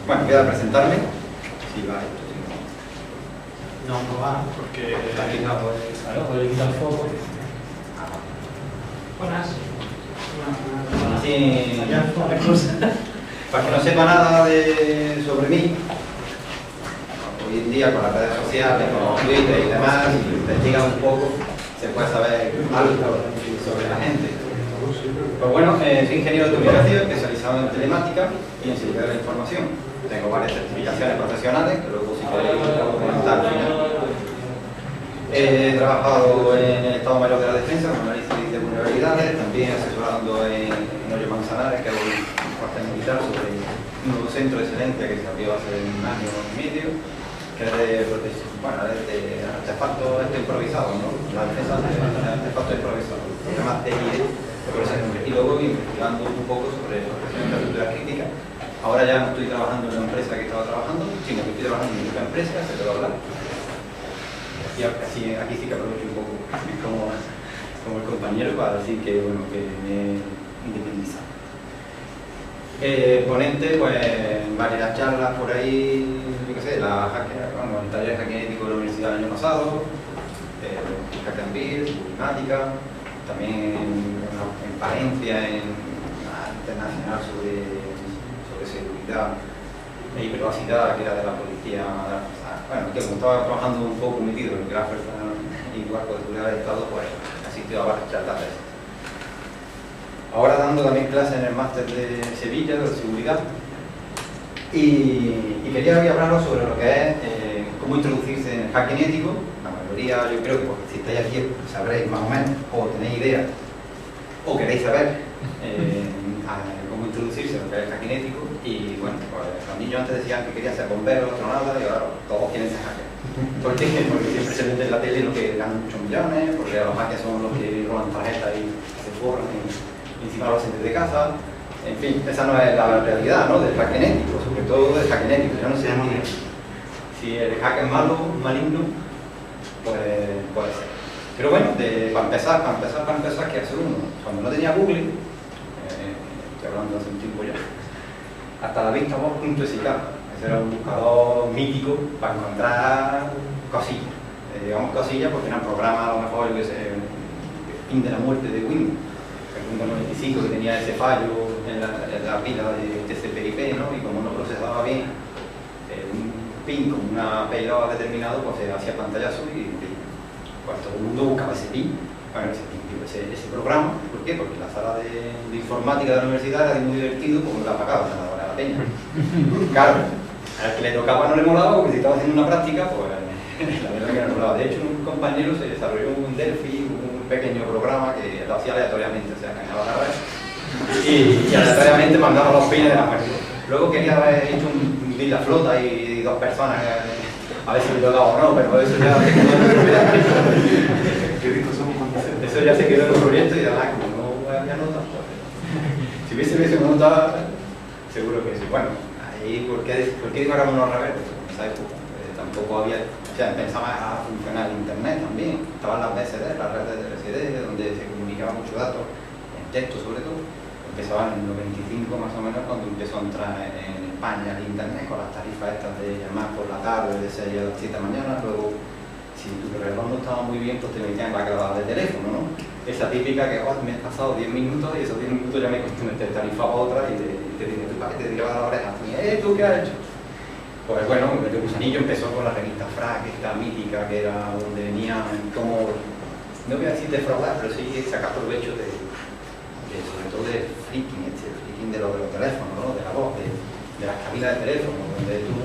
Bueno, queda presentarme. Si va esto, si no. No va, porque está quitado claro, le quita el foco. Buenas. Así, para que no sepa nada sobre mí, hoy en día con las redes sociales, con Twitter y demás, si investiga un poco, se puede saber algo sobre la gente. Pues bueno, soy ingeniero de comunicación, especializado en telemática y en seguridad de la información. Tengo varias certificaciones profesionales, que luego si queréis puedo comentar al final. He trabajado en el Estado Mayor de la Defensa, con análisis de vulnerabilidades, también asesorando en Hoyo Manzanares, que es un cuartel militar sobre un nuevo centro de excelencia que se abrió hace un año y medio, que es de protección, bueno, es de artefactos improvisados, ¿no? La defensa de artefactos improvisados, se llama TIE, por ese nombre. Y luego investigando un poco sobre protección de infraestructuras críticas. Ahora ya no estoy trabajando en la empresa que estaba trabajando, sino que estoy trabajando en otra empresa, se te va a hablar. Y aquí sí que aprovecho un poco como el compañero para decir que, bueno, que me he independizado. Ponente, pues, en varias charlas por ahí, yo qué sé, el taller de hacking ético de la universidad del año pasado, Hack and Build, Climática, también en Palencia, en una internacional sobre seguridad y privacidad, que era de la policía. Bueno, que como estaba trabajando un poco metido en lo que era fuerza y cuerpo de seguridad del Estado, pues asistió a varias charlas de eso. Ahora dando también clases en el máster de Sevilla de seguridad y quería hoy hablaros sobre lo que es cómo introducirse en el hacking ético. La mayoría, yo creo que porque si estáis aquí sabréis más o menos, o tenéis idea, o queréis saber cómo introducirse en lo que es el hacking ético. Y bueno, pues los niños antes decían que querían ser bomberos, astronautas, y ahora todos quieren ser hackers. ¿Por qué? Porque siempre se vende en la tele lo que ganan muchos millones, porque los hackers son los que roban tarjetas y se forran y encima los hacen desde casa. En fin, esa no es la realidad, ¿no?, del hacking ético, sobre todo del hacking ético. Yo no sé si el hacker es malo, maligno, pues puede ser. Pero bueno, para empezar, ¿qué hace uno? Cuando no tenía Google, estoy hablando hace un tiempo ya, hasta la vista voz.sk, ese era un buscador mítico para encontrar cosillas. Digamos cosillas porque eran programas, a lo mejor, yo que sé, el pin de la muerte de Windows, el Windows 95 que tenía ese fallo en la pila de TCP/IP, ¿no? Y como no procesaba bien un pin con una payload determinado, pues se hacía pantallazo y pues todo el mundo buscaba ese pin. Bueno, ese programa. ¿Por qué? Porque la sala de informática de la universidad era muy divertido, como la pagaba, no valía la pena. Claro, al que le tocaba no le molaba, porque si estaba haciendo una práctica, pues la verdad que no le molaba. De hecho, un compañero se desarrolló un Delphi, un pequeño programa que lo hacía aleatoriamente, o sea, cañaba la red y aleatoriamente mandaba los pines de la máquina. Luego quería haber hecho un la flota y dos personas, a ver si me tocaba o no, pero eso ya se quedó en el qué ricos somos cuando eso ya se quedó en el proyecto y además como no había notas, pues, si hubiese nota, seguro que sí. Bueno, ahí, ¿por qué digo ahora unos rebeldes? En esa época tampoco había, o sea, empezaba a funcionar el internet también, estaban las BSD, las redes de RCD, donde se comunicaba mucho datos, en texto sobre todo. Empezaban en el 95 más o menos, cuando empezó a entrar en España el internet con las tarifas estas de llamar por la tarde de 6 a las 7 de la mañana. Luego, si tu reloj no estaba muy bien, pues te metían la grabada de teléfono, ¿no? Esa típica que me has pasado 10 minutos y esos 10 minutos ya me tarifaba otra y te tiraba la oreja. ¿Tú qué has hecho? Pues bueno, el gusanillo empezó con la revista Frac, esta mítica, que era donde venía como, no voy a decir defraudar, pero sí sacar provecho sobre todo de freaking de los teléfonos, ¿no?, de la voz, de las cabinas de teléfono, donde tú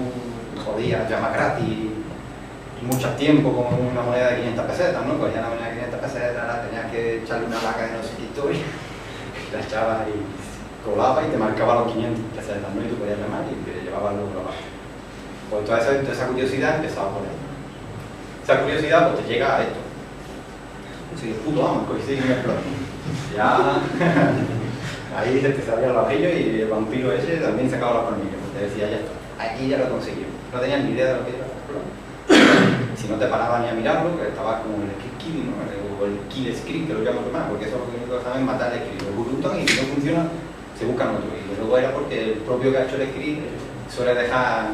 podías llamar gratis y mucho tiempo con una moneda de 500 pesetas, ¿no? Pues ya la moneda de 500 pesetas tenías que echarle una laca de no sé qué historia, la echabas y colaba y te marcaba los 500 pesetas, ¿no? Y tú podías llamar y te llevabas los globales. Pues toda esa curiosidad empezaba por ahí. Esa curiosidad pues te llega a esto. Sí, el puto amo, coincide en el plano. Ya ahí se te salía el ojillo y el vampiro ese también sacaba los colmillos. Te decía, ya está, aquí ya lo conseguí. No tenías ni idea de lo que era el plano. Si no te parabas ni a mirarlo, que estaba como el kill, ¿no?, o el kill script, que lo llamo más, porque eso es lo único que saben, matar el script, lo ejecutan y si no funciona, se buscan otro. Y luego era porque el propio que ha hecho el script suele dejar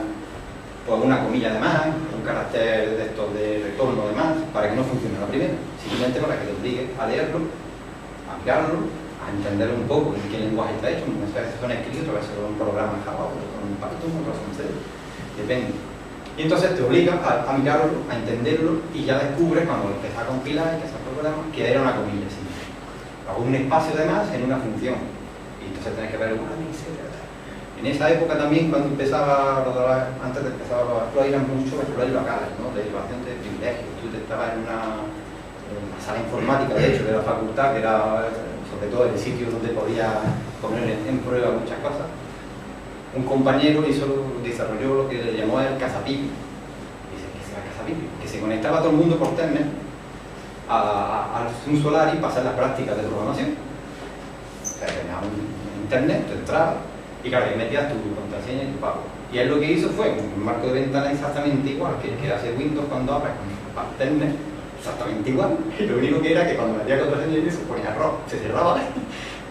pues una comilla de más, un carácter de estos de retorno de más, para que no funcione la primera, simplemente para que te obligue a leerlo, a mirarlo, a entender un poco en qué lenguaje está hecho. Muchas veces son escritos, a veces son un programa Java, otros son Python, otros son C, depende. Y entonces te obliga a mirarlo, a entenderlo, y ya descubres cuando lo empiezas a compilar y que haces programas que era una comilla así. Hago un espacio de más en una función, y entonces tienes que ver una miseria. En esa época también, cuando empezaba, antes de empezar los exploits, eran muchos exploits locales, ¿no? De elevación de privilegios. Tú estabas en una sala informática, de hecho, de la facultad, que era sobre todo el sitio donde podía poner en prueba muchas cosas. Un compañero desarrolló lo que le llamó el cazapipi. Dice, ¿qué será el cazapipi? Que se conectaba a todo el mundo por Telnet a un Solari para hacer las prácticas de programación. O sea, tenía un internet, tu entrada, y claro, ahí metías tu contraseña y tu pago. Y él lo que hizo fue un marco de ventana exactamente igual que el que hace Windows cuando abres con Telnet, exactamente igual. Y lo único que era que cuando metía contraseña y eso ponía error, se cerraba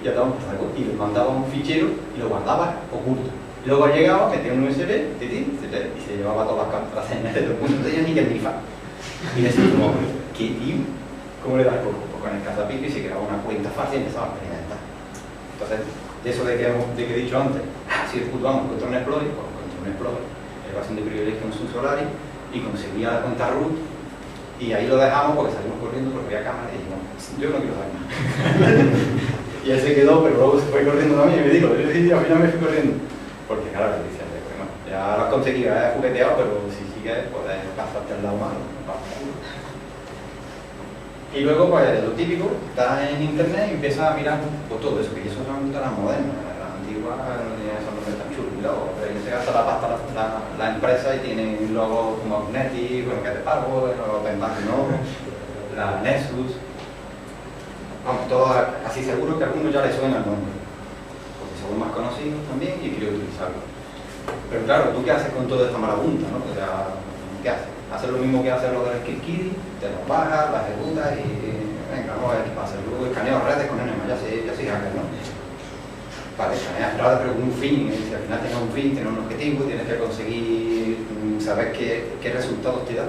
y ya estaba y le mandaba un fichero y lo guardaba oculto. Luego llegaba, metía un USB y se llevaba todas las contraseñas de todo el mundo, no tenía ni que grifar. Y decía como, ¿qué tío? ¿Cómo le das coco? Pues con el cazapipi se creaba una cuenta fácil y empezaba a experimentar. Entonces, de eso de que he dicho antes, si disculpamos contra un exploit, pues contra un exploit, elevación de privilegio en su Solari, y conseguía la cuenta root, y ahí lo dejamos porque salimos corriendo porque había cámara y dijimos, yo no quiero saber nada. Y él se quedó, pero luego se fue corriendo también y me dijo, al final me fui corriendo. Porque claro, le dice, bueno, ya lo has conseguido, has jugueteado, pero si sigues, pues pasarte al lado malo. Y luego, pues lo típico, estás en internet y empiezas a mirar pues, todo eso, que eso son las modernas, las antiguas son los que están chulos. Y luego se gasta la pasta la empresa y tienen logos como Magnetic, bueno, que te pago, los Penback, ¿no? La Nexus. Vamos, todo así seguro que a algunos ya les suena el nombre, porque son más conocidos también y quiero utilizarlo. Pero claro, ¿tú qué haces con toda esta marabunta, no? O sea, ¿qué haces? Haces lo mismo que hacen los del KitKitty, te los bajas, las ejecutas y venga, vamos a ver qué pasa. Luego escaneo redes con NMA, ya soy hacker, ¿no? Vale, escaneas redes pero con un fin, si al final tienes un fin, tienes un objetivo, tienes que conseguir saber qué resultados te da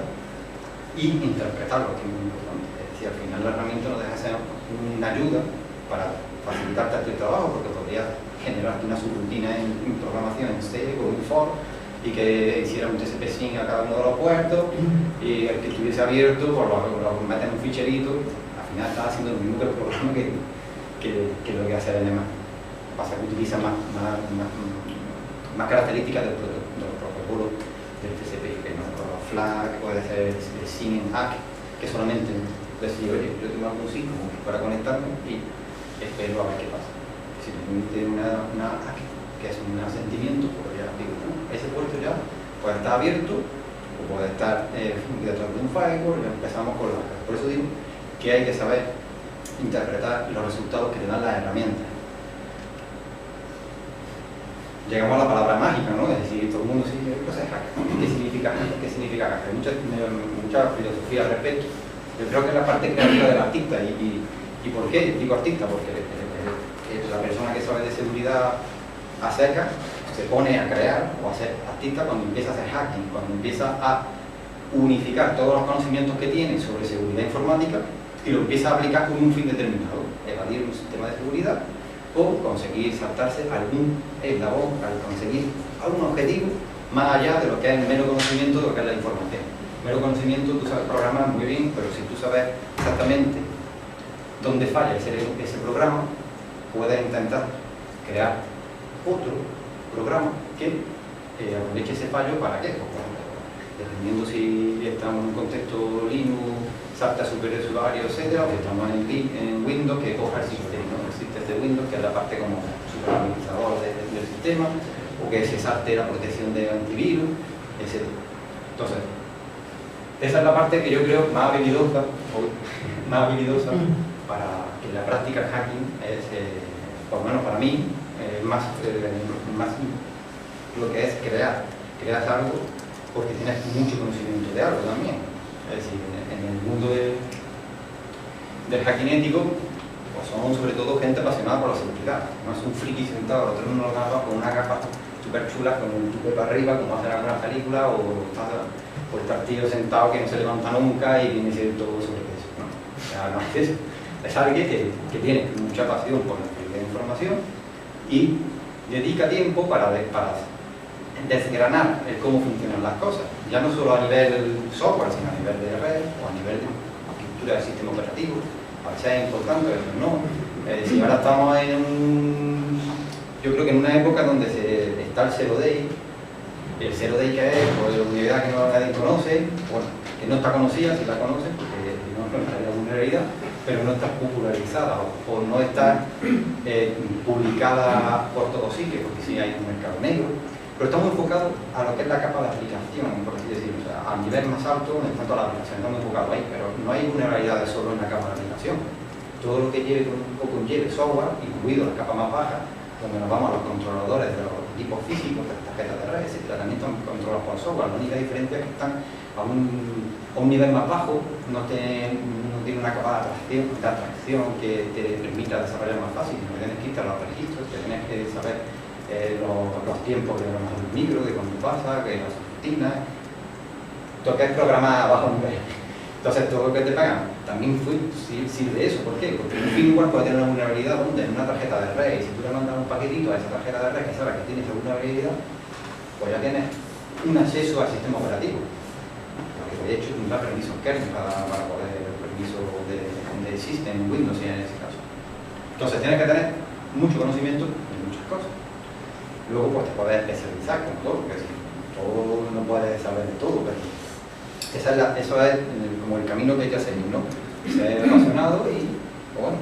y interpretarlo, que es muy importante. Es decir, al final la herramienta no deja de ser una ayuda para facilitarte tu trabajo, porque podrías generarte una subrutina en programación en C o en for y que hiciera un TCP/SYNC a cada uno de los puertos y el que estuviese abierto, pues lo metes en un ficherito, al final estás haciendo lo mismo que el programa que lo que hace el NMA. Pasa que utiliza más características del protocolo del TCP/IP, ¿no? Los flag, puede ser el SYN hack, que solamente decir, oye, yo tengo algún SYN para conectarme y espero a ver qué pasa. Si te permite una hack, que es un asentimiento, pues ya digo, no, ese puerto ya puede estar abierto o puede estar detrás de un firewall, ya empezamos con la. Por eso digo que hay que saber interpretar los resultados que te dan las herramientas. Llegamos a la palabra mágica, ¿no? Es decir, todo el mundo sí, ¿qué es hacker? ¿Qué significa hacker? ¿Qué significa hacker? Mucha filosofía al respecto. Yo creo que es la parte creativa del artista. ¿Y por qué? Digo artista porque la persona que sabe de seguridad a secas se pone a crear o a ser artista cuando empieza a hacer hacking, cuando empieza a unificar todos los conocimientos que tiene sobre seguridad informática y lo empieza a aplicar con un fin determinado, evadir un sistema de seguridad o conseguir saltarse algún eslabón, al conseguir algún objetivo más allá de lo que es el mero conocimiento de lo que es la información. Mero conocimiento, tú sabes programar muy bien, pero si tú sabes exactamente dónde falla ese programa, puedes intentar crear otro programa que aproveche ese fallo para qué, pues, bueno, dependiendo si estamos en un contexto Linux, salta super usuario, etcétera, o si estamos en Windows, que coja el sistema, ¿no? El sistema de Windows, que es la parte como superadministrador del sistema, o que se salte la protección de antivirus, etcétera. Entonces, esa es la parte que yo creo más habilidosa para que la práctica del hacking es, por lo menos para mí, más lo que es crear algo porque tienes mucho conocimiento de algo también. Es decir, en el mundo del hacking ético, pues son sobre todo gente apasionada por la seguridad. No es un friki sentado al otro lado con una capa súper chula, con un tupe para arriba, como hacen algunas películas, o está el tío sentado que no se levanta nunca y viene diciendo todo sobre eso. No, o sea, no es eso. Es alguien que tiene mucha pasión por la información y dedica tiempo para desgranar el cómo funcionan las cosas, ya no solo a nivel software, sino a nivel de red o a nivel de arquitectura del sistema operativo. A veces es importante, a veces no. Si ahora estamos yo creo que en una época donde está el Zero Day. El Zero Day que es, pues, la unidad que nadie conoce, bueno, que no está conocida, si la conocen, porque no es una vulnerabilidad, pero no está popularizada o no está publicada por todos sitios, porque sí hay un mercado negro, pero está muy enfocado a lo que es la capa de aplicación, por así decirlo. O sea, a nivel más alto, en cuanto a la aplicación, está muy enfocado ahí, pero no hay vulnerabilidades solo en la capa de aplicación. Todo lo que lleve o conlleve software, incluido la capa más baja, donde nos vamos a los controladores de los equipos físicos, de las tarjetas de red, etcétera, también están controlados por software. La única diferencia es que están a un nivel más bajo, no tiene una capa de atracción que te permita desarrollar más fácil, sino que tienes que instalar los registros, que tienes que saber los tiempos de los micro, de cuándo pasa, que las rutinas, todo que es programar a bajo nivel. Entonces, todo lo que te pagan también sirve de eso. ¿Por qué? Porque un firmware puede tener una vulnerabilidad donde en una tarjeta de red, y si tú le mandas un paquetito a esa tarjeta de red que sabe que tiene esa vulnerabilidad, pues ya tienes un acceso al sistema operativo. Porque de hecho tú das permisos kernel para poder permiso de system en Windows en ese caso. Entonces tienes que tener mucho conocimiento de muchas cosas. Luego pues te puedes especializar con todo, porque si todo no puedes saber de todo, pero eso es como el camino que hay que seguir, ¿no? Ser apasionado y bueno,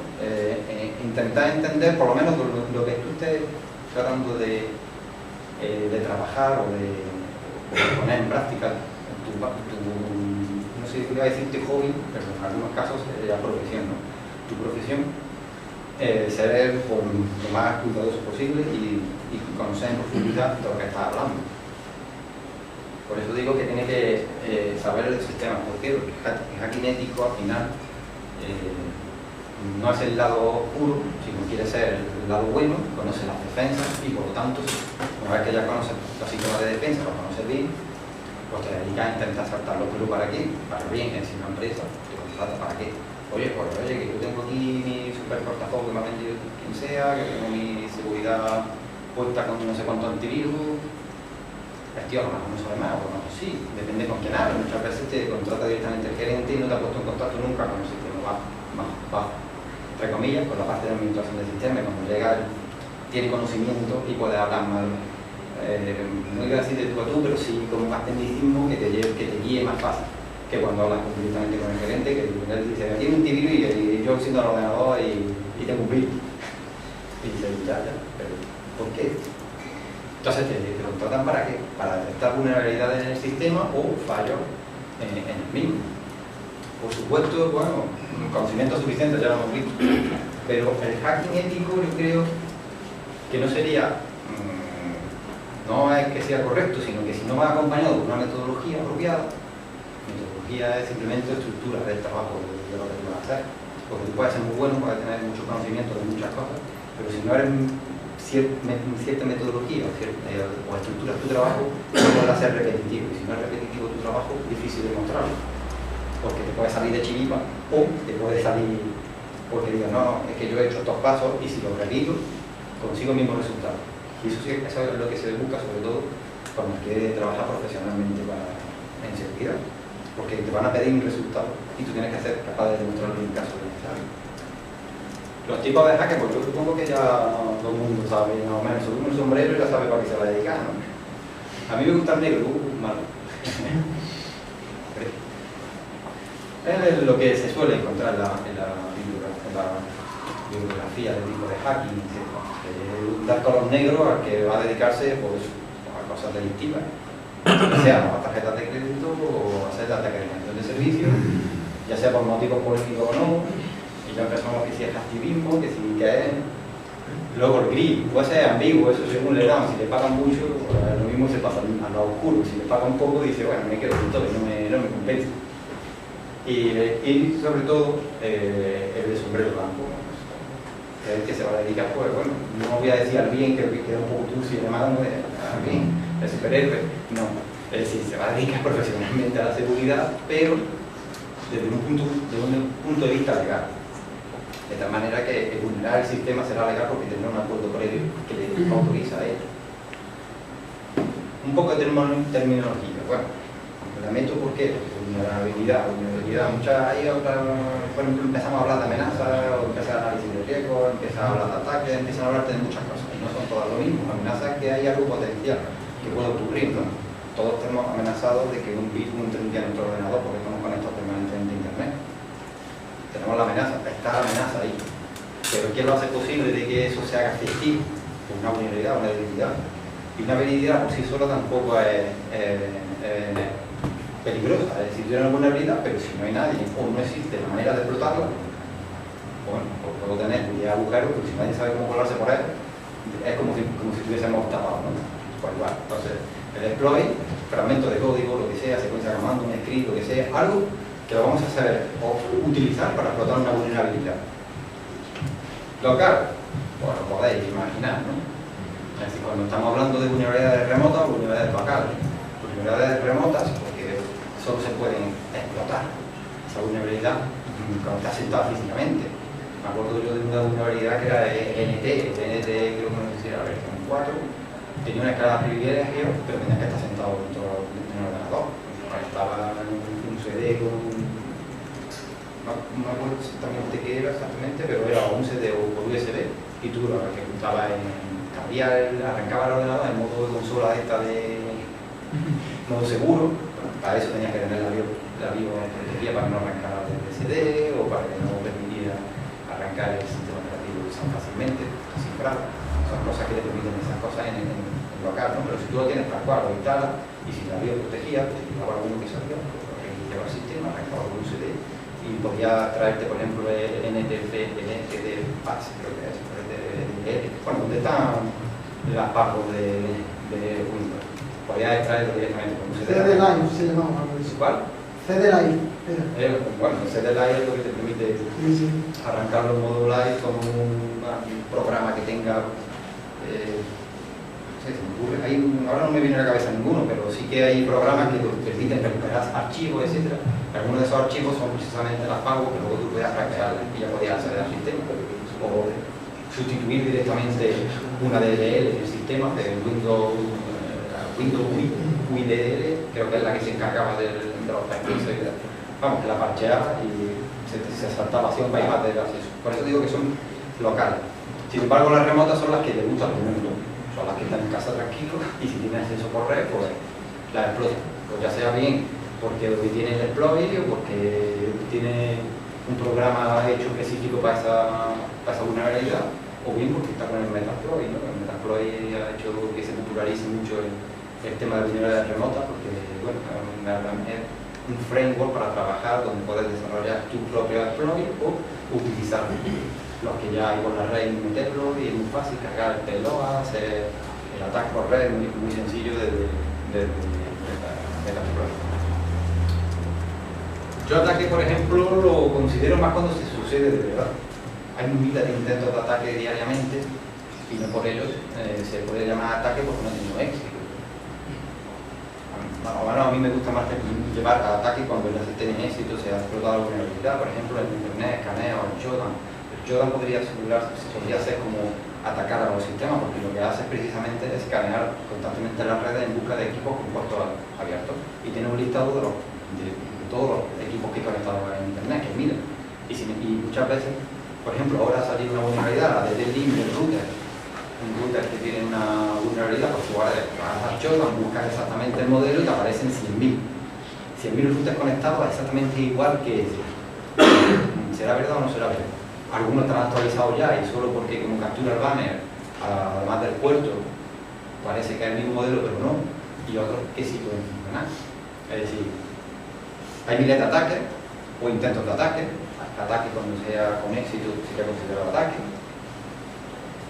intentar entender por lo menos lo que tú estés tratando de trabajar o de poner en práctica no sé si iba a decirte hobby, pero en algunos casos la profesión, ¿no? Tu profesión, ser lo más cuidadoso posible y conocer en profundidad de lo que estás hablando. Por eso digo que tiene que saber el sistema, porque el hacking ético al final no es el lado oscuro, sino quiere ser el lado bueno, conoce las defensas y por lo tanto, una vez que ya conoces los sistemas de defensa, los conoces bien, pues te dedicas a intentar saltarlo. Pero ¿para qué? Para bien, si una empresa te contrata, ¿para qué? Oye, que yo tengo aquí mi super portafolio que me ha vendido quien sea, que tengo mi seguridad puesta con no sé cuánto antivirus. Tío, a lo mejor no sabe más, o no, sí, depende con quién hables. Muchas veces te contrata directamente el gerente y no te ha puesto en contacto nunca con el sistema más bajo, entre comillas, con la parte de administración del sistema. Y cuando llega, tiene conocimiento y puede hablar mal, no iba a decir de tú a tú, pero sí como más tecnicismo que te guíe más fácil que cuando hablas directamente con el gerente, que él dice, aquí hay un antivirus y yo siento el ordenador y tengo un virus. Y dice, ya, pero ¿por qué? Entonces te contratan ¿para qué? Para detectar vulnerabilidades en el sistema o fallos en el mismo. Por supuesto, bueno, conocimiento suficiente, ya lo hemos visto, pero el hacking ético yo creo que no sería, no es que sea correcto, sino que si no va acompañado de una metodología apropiada, metodología es simplemente estructura del trabajo de lo que tú vas a hacer, porque tú puedes ser muy bueno, puedes tener mucho conocimiento de muchas cosas, pero si no eres cierta metodología o estructura de tu trabajo, no podrá ser repetitivo. Y si no es repetitivo tu trabajo, es difícil demostrarlo. Porque te puede salir de chiripa o te puede salir porque digas, no, es que yo he hecho estos pasos y si los repito, consigo el mismo resultado. Y eso es lo que se busca, sobre todo cuando quieres trabajar profesionalmente en seguridad. Porque te van a pedir un resultado y tú tienes que ser capaz de demostrarlo en caso necesario. Los tipos de hackers, pues yo supongo que ya todo el mundo sabe, más o menos, se pone un sombrero y ya sabe para qué se va a dedicar, ¿no? A mí me gusta el negro, malo. Es lo que se suele encontrar en la bibliografía del tipo de hacking, dar color negro al que va a dedicarse pues, a cosas delictivas, sea a tarjetas de crédito o a hacer ataques de servicio, ya sea por motivos políticos o no. Ya empezamos que si es activismo, que si que es. Luego el gris, puede ser ambiguo, eso según le dan. Si le pagan mucho, pues lo mismo se pasa a lo oscuro. Si le pagan poco, dice, bueno, me quedo con todo y no me compensa. Y sobre todo, el de sombrero blanco. que es el que se va a dedicar, pues bueno, no voy a decir al bien, que queda un poco tucio y demás, no es al bien, el superhéroe, no. Es decir, se va a dedicar profesionalmente a la seguridad, pero desde un punto de vista legal. De tal manera que vulnerar el sistema será legal porque tendrá un acuerdo previo que le autoriza a ello. Un poco de terminología. Bueno, la meto porque vulnerabilidad, hay otras, por ejemplo, empezamos a hablar de amenazas, o empezar a análisis de riesgo, empezar a hablar de ataques, empiezan a hablar de muchas cosas, y no son todas lo mismo. Amenazas que hay algo potencial que puede ocurrir, ¿no? Todos estamos amenazados de que un virus entre en nuestro ordenador porque estamos conectados permanentemente a internet. Tenemos la amenaza, está la amenaza ahí. Pero ¿qué lo hace posible de que eso se haga efectivo? Pues una vulnerabilidad, una debilidad. Y una debilidad por sí sola tampoco es peligrosa. Es decir, tiene una vulnerabilidad, pero si no hay nadie o no existe la manera de explotarla, bueno, pues puedo tener 10 agujeros, pero si nadie sabe cómo colarse por él, es como si estuviésemos tapados, ¿no? Pues igual. Entonces, el exploit, fragmento de código, lo que sea, secuencia de comando, un script, lo que sea, algo que lo vamos a saber o utilizar para explotar una vulnerabilidad. Local, pues lo podéis imaginar, ¿no? Es decir, cuando estamos hablando de vulnerabilidades remotas o vulnerabilidades locales, vulnerabilidades remotas, porque solo se pueden explotar esa vulnerabilidad cuando está sentada físicamente. Me acuerdo yo de una vulnerabilidad que era NT, creo que no sé si era la versión 4, tenía una escala de privilegios, pero tenía que estar sentado dentro de un ordenador. Estaba en un CD con no me acuerdo exactamente qué era exactamente, pero era un CD o por USB y tú lo ejecutabas arrancaba el ordenador en modo de consola esta de modo seguro. Para eso tenías que tener la bioprotegida para no arrancar el CD o para que no permitiera arrancar el sistema operativo tan fácilmente, cifrado. Son cosas que le permiten esas cosas en local, ¿no? Pero si tú lo tienes tal cual, lo instalas y si la bioprotegida, te llevaba alguno que salió, reiniciaba el sistema, arrancaba algún CD y podía traerte, por ejemplo, el NTD Pass, creo que es, bueno, donde están las pagos de Windows. Podía extraerlo directamente con un CD. CD Live se llamaba algo así. ¿Cuál? CD Live. Bueno, el CD Live es lo que te permite arrancarlo en modo live con un programa que tenga. No sé, se me ocurre. Ahora no me viene a la cabeza ninguno, pero sí que hay programas que te permiten recuperar archivos, etc. Algunos de esos archivos son precisamente las pagos que luego tú puedes arrancar y ya podías acceder al sistema. O sustituir directamente una DLL en el sistema de Windows UIDL, creo que es la que se encargaba de los permisos y vamos, que la parcheaba y se saltaba hacia un bypass del acceso. Por eso digo que son locales. Sin embargo, las remotas son las que le gustan al mundo, son las que están en casa tranquilos y si tienen acceso por red, pues las explotan. Pues ya sea bien porque tiene el exploit o porque tiene un programa hecho específico para esa vulnerabilidad, o bien porque está con el Metasploit, ¿no? El Metasploit ha hecho que se popularice mucho el tema de vulnerabilidades remotas, porque bueno, es un framework para trabajar donde puedes desarrollar tu propio exploit o utilizar los que ya hay por la red y meterlo, y es muy fácil cargar el payload, hacer el ataque por red, muy sencillo desde Metasploit. Yo ataque, por ejemplo, lo considero más cuando se sucede de verdad. Hay miles de intentos de ataque diariamente y no por ellos se puede llamar ataque porque no ha tenido éxito. Bueno, a mí me gusta más llevar a ataque cuando ya se tiene éxito, se ha explotado la vulnerabilidad, por ejemplo en internet, escaneo, el Shodan. El Shodan podría ser como atacar a los sistemas porque lo que hace precisamente es escanear constantemente las redes en busca de equipos con puertos abiertos y tiene un listado de todos los equipos que he conectado en internet, que miren. Y muchas veces, por ejemplo, ahora ha salido una vulnerabilidad, la de D-Link del router. Un router que tiene una vulnerabilidad, pues tú vas a Shodan, buscas exactamente el modelo y te aparecen 100.000. 100.000 routers conectados exactamente igual que ese. ¿Será verdad o no será verdad? Algunos están actualizados ya y solo porque como captura el banner, además del puerto, parece que es el mismo modelo, pero no. Y otros que sí pueden funcionar. Es decir, hay miles de ataques o intentos de ataque cuando sea con éxito sería considerado ataque.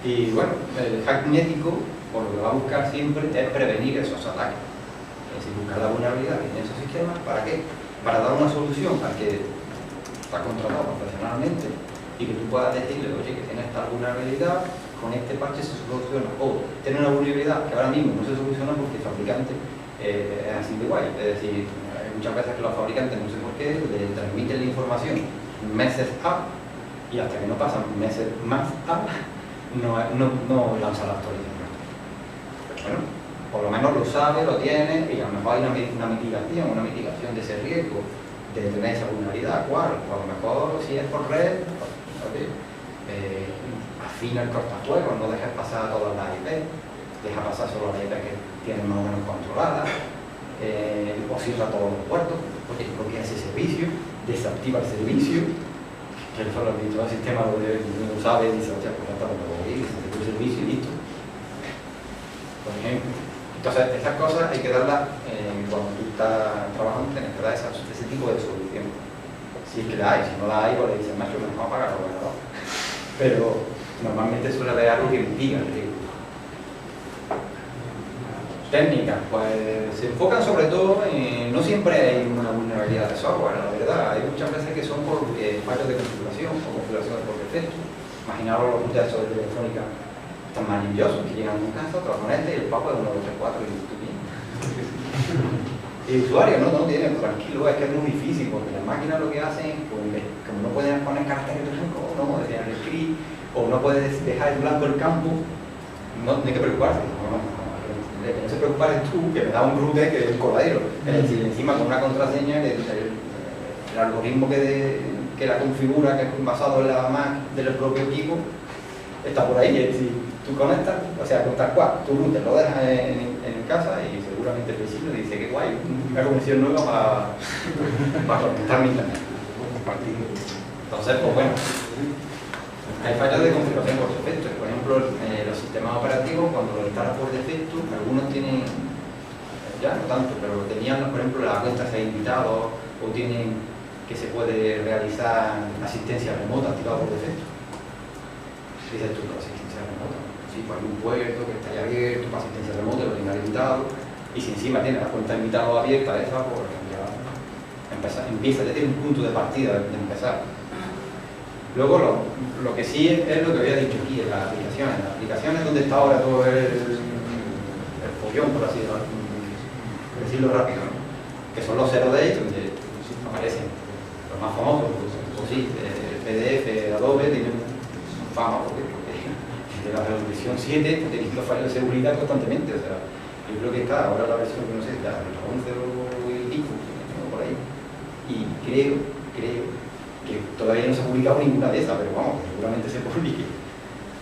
Y bueno, el hack ético, por lo que va a buscar siempre es prevenir esos ataques. Es decir, buscar la vulnerabilidad que tiene esos sistemas, ¿para qué? Para dar una solución al que está contratado profesionalmente y que tú puedas decirle, oye, que tienes esta vulnerabilidad, con este parche se soluciona. O tener una vulnerabilidad que ahora mismo no se soluciona porque el fabricante es así de guay. Es decir, hay muchas veces que los fabricantes, no sé por qué, le transmiten la información meses A y hasta que no pasan meses más A, no lanza la actualización. Bueno, por lo menos lo sabe, lo tiene y a lo mejor hay una mitigación de ese riesgo de tener esa vulnerabilidad. ¿Cuál? Pues a lo mejor si es por red, afina el cortafuegos, no dejes pasar todas las IP, deja pasar solo las IP que tienen más o menos controladas, o cierra todos los puertos, porque bloquea ese servicio, desactiva el servicio, que eso lo ha dicho el sistema lo sabe y dice, oye, pues ya está, lo voy a ir, se activa el servicio y listo. Por ejemplo. Entonces, esas cosas hay que darlas cuando tú estás trabajando, tienes que dar ese tipo de solución. Si es que la hay, si no la hay, pues le dicen, macho, que nos vamos a pagar lo bueno. Pero normalmente suele haber algo que mitiga el riesgo. Técnicas, pues se enfocan sobre todo en, no siempre hay una vulnerabilidad de software, la verdad. Hay muchas veces que son por fallos de configuración o configuraciones por defecto. Imaginaros los routers de Telefónica tan maravillosos que llegan a un casa, trabajan este y el papo es 1, 2, 3, 4 y tú bien. El usuario no tiene, tranquilo, es que es muy difícil porque las máquinas lo que hacen, pues, como no pueden poner caracteres blancos, no decían el script, o no puedes dejar en blanco el campo, no hay que preocuparse. Lo que no se preocupar es tú, que me da un router que es un coladero. Es decir, encima con una contraseña, el algoritmo que la configura, que es basado en la Mac del propio equipo, está por ahí. Es decir, tú conectas, o sea, con tal cual, tu router lo dejas en casa y seguramente el vecino dice que guay, una conexión nueva para conectar mi internet. Entonces, pues bueno, hay fallos de configuración por defecto. Por ejemplo, los sistemas operativos, cuando los instalas por defecto, algunos tienen, ya no tanto, pero tenían, por ejemplo, la cuenta de invitados o tienen que se puede realizar asistencia remota activada por defecto. Dices tú, asistencia remota. Sí, pues hay un puerto que está ya abierto para asistencia remota, lo tiene habilitado, y si encima tiene la cuenta de invitado abierta, esa, pues ya empieza, ya tiene un punto de partida de empezar. Luego lo que sí es lo que había dicho aquí, en las aplicaciones donde está ahora todo el follón, por así decirlo rápido, ¿no? Que son los 0 days, donde aparecen los más famosos, pues sí, el PDF, Adobe, tienen fama, porque de la versión 7 teniendo fallos de seguridad constantemente, o sea, yo creo que está ahora la versión, no sé, la 11 y pico, por ahí, y creo que todavía no se ha publicado ninguna de esas, pero vamos, seguramente se publique.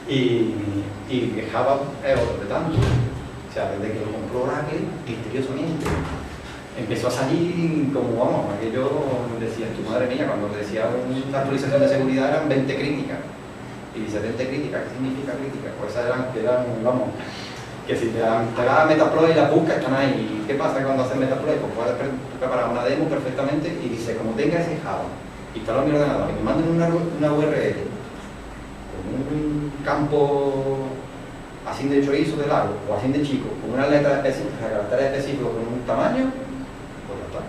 Y que Java es otro de tanto. O sea, desde que lo compró Oracle, misteriosamente, empezó a salir como, vamos, aquello decía, tu madre mía, cuando decía una actualización de seguridad eran 20 críticas. Y dice, 20 críticas, ¿qué significa crítica? Pues esas eran, vamos, que si te da Metasploit y la buscas, están ahí. ¿Qué pasa cuando haces Metasploit? Pues puedes preparar una demo perfectamente y dice, como tenga ese Java, instalar mi ordenador, que me manden una URL con un campo así de chorizo de largo o así de chico, con una letra específica, caracteres específicos con un tamaño, pues ya está.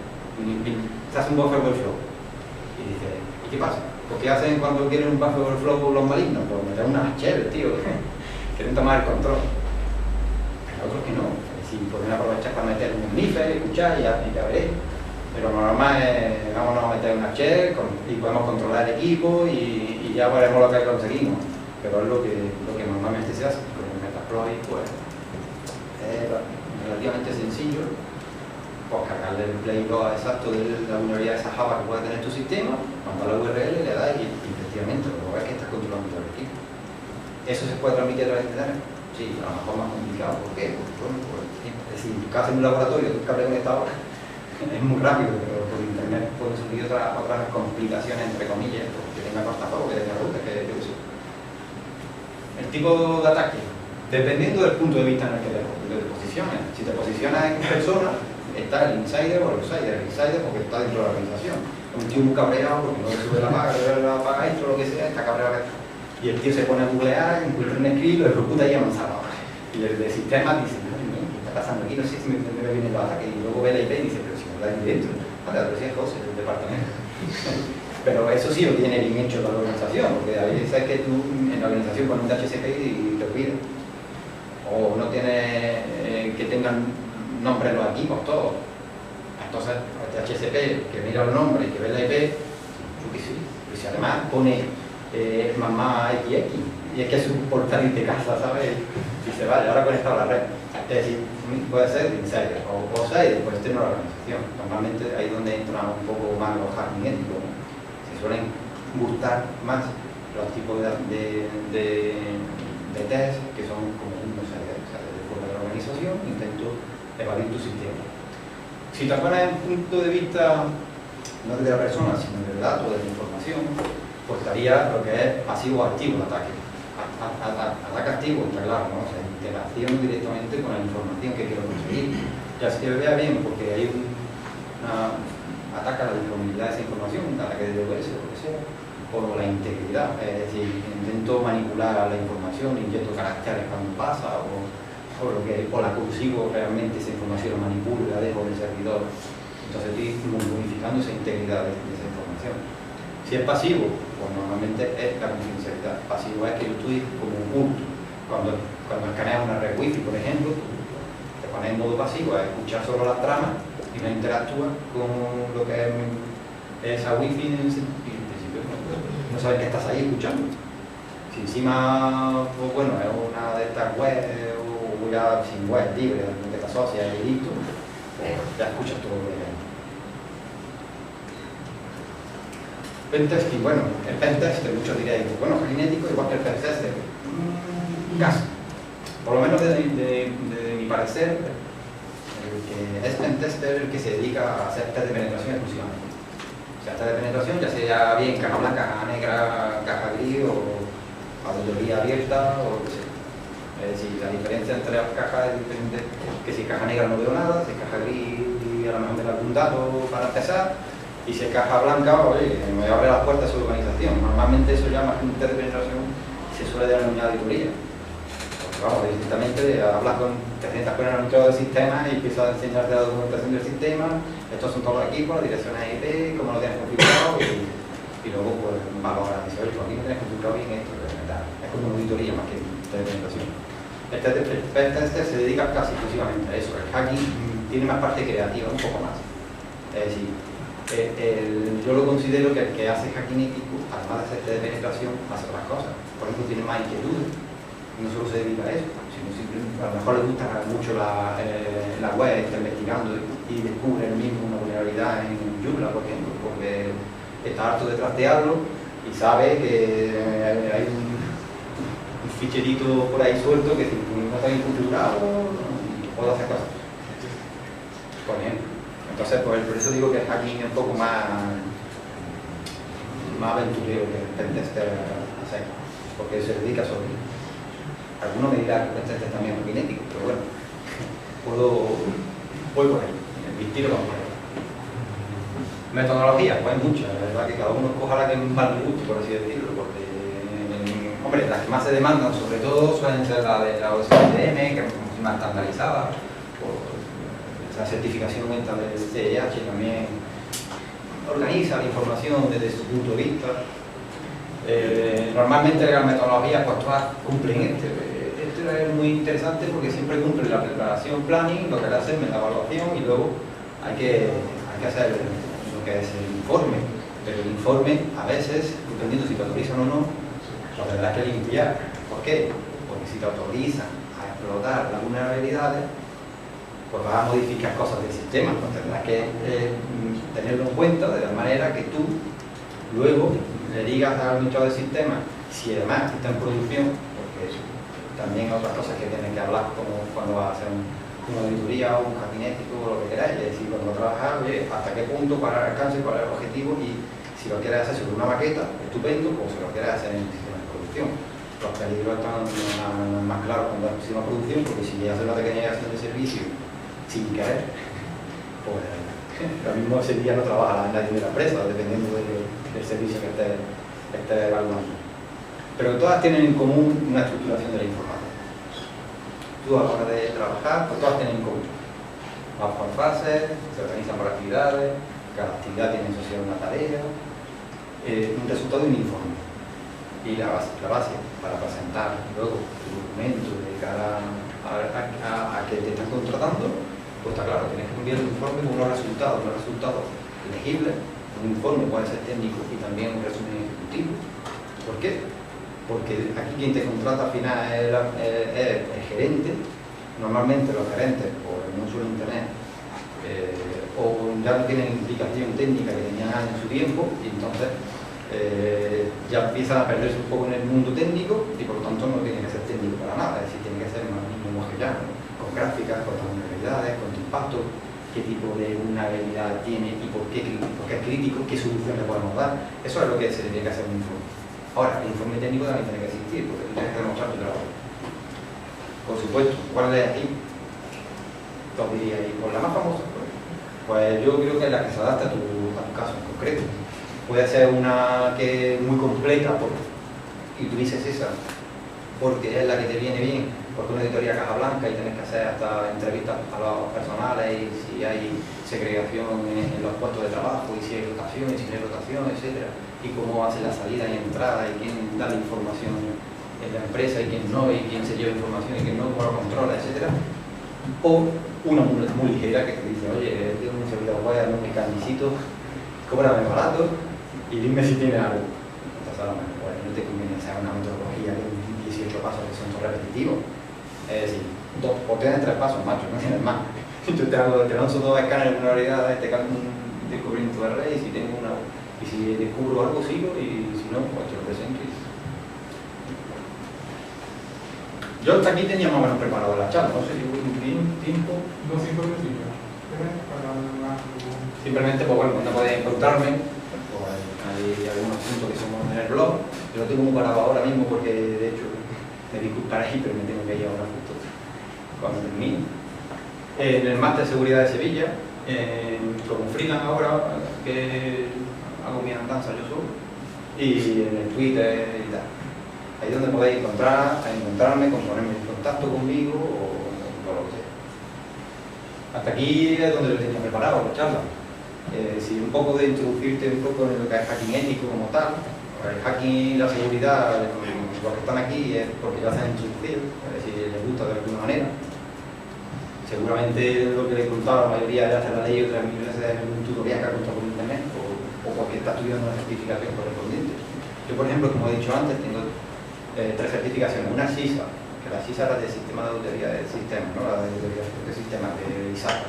Se hace un buffer overflow. Y dice, ¿y qué pasa? ¿Por qué hacen cuando quieren un buffer overflow los malignos? Pues meter unas cheles, tío, quieren tomar el control. Pero otros que no. Es decir, pueden aprovechar para meter un sniffer, escuchar y ya veréis. Pero lo normal es, vámonos a meter una shell y podemos controlar el equipo y ya veremos lo que conseguimos. Pero es lo que normalmente se hace. Con el Metasploit, pues, es relativamente sencillo. Pues cargarle el playbook exacto de la vulnerabilidad de esa Java que puede tener tu sistema, mandar la URL, le das y efectivamente lo ves que estás controlando todo el equipo. ¿Eso se puede transmitir a través de internet? Sí, a lo mejor más complicado. ¿Por qué? Pues, es decir, casi en un laboratorio, tú cable conectado, es muy rápido, pero por internet pueden surgir otras complicaciones, entre comillas, que tenga cortafuegos, que tenga router, que yo qué sé. El tipo de ataque, dependiendo del punto de vista en el que te posiciones. Si te posicionas en persona, está el insider o el outsider. El insider porque está dentro de la organización. Un tío muy cabreado porque no le sube la paga extra o lo que sea, está cabreado. Y el tío se pone a googlear, encuentra un script, lo ejecuta y avanza. Y el de sistema dice, ¿qué está pasando aquí? No sé si me viene el ataque. Y luego ve la IP y dice, pero si no la hay dentro. Vale, pero si es José, del departamento. Pero eso sí lo tiene bien hecho la organización, porque a veces es que tú en la organización pones un DHCP y te olvidas. O no tiene que tengan nombres los equipos, todos. Entonces, el DHCP que mira los nombres y que ve la IP, yo que sí. Y si además pone mamá XX, y es que es un portal de casa, ¿sabes? Y se vale, ahora conectado a la red. Es decir, puede ser de insider o cosa y después tener una organización. Normalmente ahí es donde entran un poco más los hacking éticos, ¿no? Se suelen gustar más los tipos de test que son como un insider, o sea, desde fuera de la organización intento evaluar tu sistema. Si te pones en punto de vista no de la persona, sino del dato, de la información, pues estaría lo que es pasivo o activo el ataque. Ataque activo, está claro, ¿no? O sea, interacción directamente con la información que quiero conseguir. Ya se vea bien, porque hay ataca la disponibilidad de esa información, un ataque de DOS o lo que sea, o la integridad, es decir, intento manipular la información, inyecto caracteres cuando pasa, o la consigo realmente esa información, la manipulo y la dejo en el servidor. Entonces estoy modificando esa integridad de esa información. Si es pasivo, pues normalmente es la confidencialidad. Pasivo es que yo estoy como oculto. Cuando escaneas una red wifi, por ejemplo, te pones en modo pasivo a escuchar solo las tramas y no interactúas con lo que es esa wifi y en principio no sabes que estás ahí escuchando. Si encima, pues bueno, es una de estas webs o ya sin web libre, donde te asocias y listo, pues ya escuchas todo lo que hay. Pentesting, bueno, el pentester, muchos dirían, bueno, genético igual que el pentester. Casi. Por lo menos de mi parecer, el que es pentester el que se dedica a hacer test de penetración exclusivamente. O sea, test de penetración, ya sea bien caja blanca, caja negra, caja gris o auditoría abierta o lo que sea. Es decir, la diferencia entre las cajas es diferente, que si caja negra no veo nada, si caja gris a lo mejor me da algún dato para empezar. Y si es caja blanca, oye, me abre las puertas a su organización. Normalmente eso ya más que un test de penetración se suele denominar auditoría. Porque vamos, directamente hablas te sientas con el administrador del sistema y empiezas a enseñarte la documentación del sistema. Estos son todos los equipos, las direcciones IP, cómo lo tienes configurado y luego pues valoras. Dices, oye, tú aquí no tienes configurado bien esto, es como una auditoría más que un test de penetración. Este se dedica casi exclusivamente a eso. El hacking tiene más parte creativa, un poco más. Es decir, yo lo considero que el que hace hacking ético, además de hacer test de penetración, hace otras cosas. Por ejemplo, tiene más inquietudes. No solo se dedica a eso, sino simplemente, a lo mejor le gusta mucho la web, está investigando y descubre él mismo una vulnerabilidad en Joomla, por ejemplo, porque está harto de trastearlo y sabe que hay un ficherito por ahí suelto que si no está bien configurado, puede hacer cosas. Por ejemplo. Entonces, pues, por eso digo que el hacking es un poco más aventurero que el pentester hacer, porque se dedica a eso. Algunos me dirán que el pentester también es genético, pero bueno, voy por ahí, mi estilo va por ahí. Metodologías, pues hay muchas, la verdad que cada uno coja la que más le guste, por así decirlo, porque, hombre, las que más se demandan, sobre todo, suelen ser la de la OSDM, que es más estandarizada. La certificación del CIH también organiza la información desde su punto de vista. Normalmente las metodologías pues todas cumplen esto es muy interesante porque siempre cumple la preparación, planning, lo que hay que hacer, metaevaluación y luego hay que hacer lo que es el informe. Pero el informe a veces, dependiendo si te autorizan o no, lo tendrás que limpiar. ¿Por qué? Porque si te autorizan a explotar las vulnerabilidades, pues vas a modificar cosas del sistema, pues tendrás que tenerlo en cuenta de la manera que tú luego le digas al administrador del sistema, si además está en producción, porque también hay otras cosas que tienes que hablar como cuando vas a hacer una auditoría o un hacking ético o lo que queráis, es decir, cuando vas a trabajar, oye, hasta qué punto, cuál es el alcance, cuál es el objetivo y si lo quieres hacer sobre una maqueta, estupendo, o si lo quieres hacer en el sistema de producción. Los peligros están más claros cuando es el sistema de producción, porque si haces una pequeña acción de servicio sin querer, pues lo mismo ese día no trabaja nadie de la empresa, dependiendo del servicio que esté evaluando. Pero todas tienen en común una estructuración de la información. Tú a la hora de trabajar, pues todas tienen en común. Vas por fases, se organizan por actividades, cada actividad tiene asociada una tarea, un resultado de un informe. Y la base para presentar luego tu documento de cara a que te están contratando, pues está claro, tienes que enviar un informe con unos resultados legibles. Un informe puede ser técnico y también un resumen ejecutivo. ¿Por qué? Porque aquí quien te contrata al final es el gerente. Normalmente los gerentes pues, no suelen tener o ya no tienen implicación técnica que tenían en su tiempo y entonces ya empiezan a perderse un poco en el mundo técnico y por lo tanto no tiene que ser técnico para nada, es decir, tiene que ser más lenguaje llano, con gráficas, con vulnerabilidades, con impacto, qué tipo de vulnerabilidad tiene y por qué es crítico, qué solución le podemos dar. Eso es lo que se tiene que hacer un informe. Ahora, el informe técnico también tiene que existir, porque tienes que demostrar tu trabajo. Por supuesto, ¿cuál es aquí? Os diría ahí, pues la más famosa. Pues yo creo que es la que se adapta a tu caso en concreto. Puede ser una que es muy completa y utilices esa porque es la que te viene bien, porque una editoría caja blanca y tienes que hacer hasta entrevistas a los personales y si hay segregación en los puestos de trabajo y si hay rotación y si no hay rotación, etc. Y cómo hace la salida y entrada y quién da la información en la empresa y quién no, y quién se lleva información y quién no, cómo lo controla, etc. O una muy ligera que te dice, oye, tengo un servidor web, un mecanicito, cóbrame barato y dime si tiene algo. Entonces a lo mejor pues, no te conviene hacer una metodología de 18 pasos que son repetitivos. Es decir, o tienes 3 pasos, macho, no tienes más. Yo te lanzo 2 escáneres de vulnerabilidades, te calculo un descubrimiento de red y si tengo una. Y si descubro algo sigo y si no, pues te lo presento. Yo hasta aquí tenía más o menos preparado la charla, no sé si hubo un tiempo. No, simplemente Simplemente, pues bueno, cuando podéis encontrarme, pues hay algunos puntos que son en el blog, yo lo tengo parado ahora mismo porque de hecho me disculparéis, pero me tengo que ir ahora justo cuando termine. En el máster de seguridad de Sevilla, como freelance ahora, que hago mi andanza yo solo, y en el Twitter y tal. Ahí es donde podéis encontrarme, ponerme en contacto conmigo o lo que sea. Hasta aquí es donde lo tenía preparado la charla. Si un poco de introducirte un poco en lo que es hacking ético como tal. El hacking y la seguridad, los que están aquí es porque ya se han introducido, si les gusta de alguna manera. Seguramente lo que les contaba, la mayoría ya se la leído 3000 veces en un tutorial que ha contado por internet o porque está estudiando una certificación correspondiente. Yo, por ejemplo, como he dicho antes, tengo 3 certificaciones. Una SISA, que la SISA era del sistema de auditoría del sistema, ¿no? La de auditoría de sistemas de ISAC.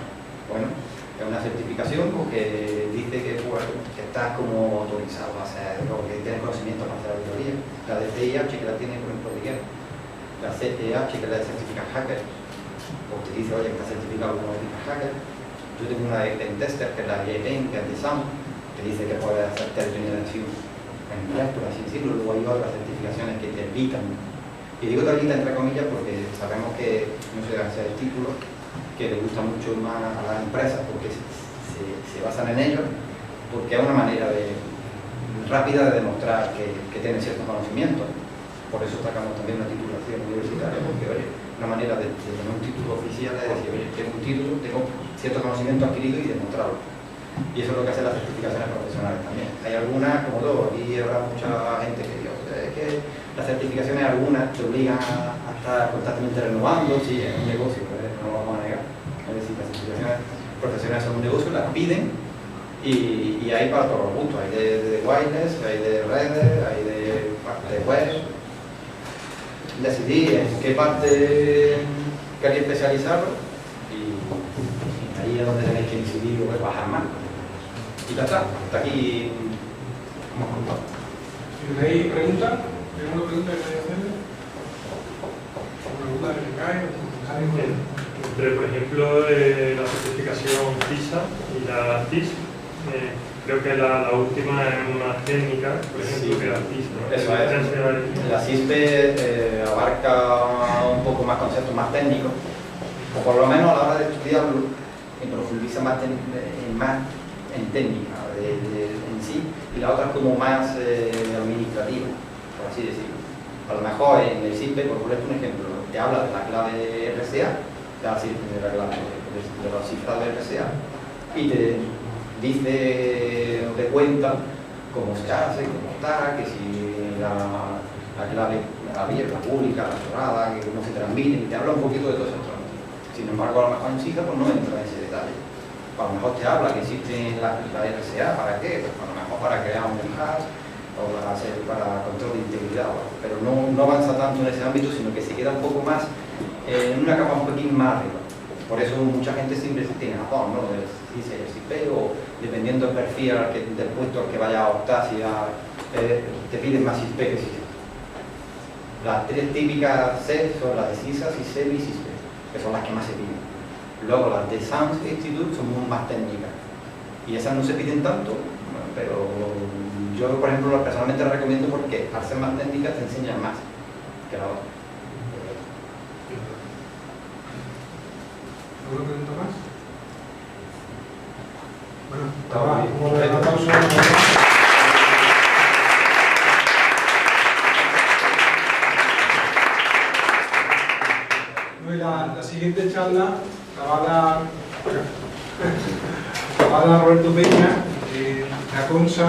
Bueno, es una certificación que dice que estás como autorizado a hacer, o que tienes conocimiento para hacer auditoría. La de CIH, que la tiene, por ejemplo, Miguel. La CEH, que es la de Certificate Hacker, o te dice, oye, que está certificado como Certificate Hacker. Yo tengo una de Pen Tester, que es la JPEN, que es de SAM, que dice que puedes hacer telegeneración en inglés, por así decirlo. Luego hay otras certificaciones que te evitan, y digo te evitan entre comillas porque sabemos que no se debe hacer títulos que le gustan mucho más a las empresas porque se basan en ellos, porque es una manera rápida de demostrar que tienen ciertos conocimientos. Por eso sacamos también una titulación universitaria, porque oye, una manera de tener un título oficial es decir, oye, tengo un título, tengo cierto conocimiento adquirido y demostrarlo. Y eso es lo que hacen las certificaciones profesionales también. Hay algunas, como todo, aquí habrá mucha gente que dice, es que las certificaciones algunas te obligan a estar constantemente renovando, sí, es un negocio, no lo vamos a negar. Es decir, las certificaciones profesionales son un negocio, las piden y hay para todos los gustos. Hay de wireless, hay de redes, hay de web. Decidí en qué parte queréis especializaros y ahí es donde tenéis que incidir o bajar más. Y ya está, hasta aquí hemos contado. Si tenéis preguntas, ¿alguna pregunta que queráis hacerle? ¿Alguna duda que tengáis? Entre, por ejemplo, la certificación CISA y la TIS, creo que la última es una técnica, por ejemplo, sí, que la TIS, ¿no? Eso es. La CISPE abarca un poco más conceptos más técnicos, o por lo menos a la hora de estudiarlo, profundiza más en técnica en sí, y la otra es como más administrativa, por así decirlo. A lo mejor en el CISPE, por ponerte un ejemplo, te habla de la clave RSA, te habla de la clave de los cifras de RSA, y te dice o te cuenta cómo se hace, cómo está, que si la clave abierta, pública, la cerrada, que cómo se transmite, y te habla un poquito de todo eso. Sin embargo, a lo mejor en SIGA pues no entra en ese detalle. A lo mejor te habla que existe la RSA, ¿para qué? Pues a lo mejor para crear un hash o para control de integridad, pero no avanza tanto en ese ámbito, sino que se queda un poco más en una capa un poquito más arriba. Por eso mucha gente siempre tiene las dos, ¿no? El CIS y el CISP, o dependiendo del perfil del puesto al que vaya a optar, si te piden más CISP que CISP. Las tres típicas C son las de CISA, CISEP y CISP, que son las que más se piden. Luego las de SANS Institute son más técnicas y esas no se piden tanto, pero yo por ejemplo personalmente las recomiendo porque al ser más técnicas te enseñan más que la otra. ¿Alguna pregunta más? Bueno, Como de la pausa. La siguiente charla la va a dar Roberto Peña de Aconsa,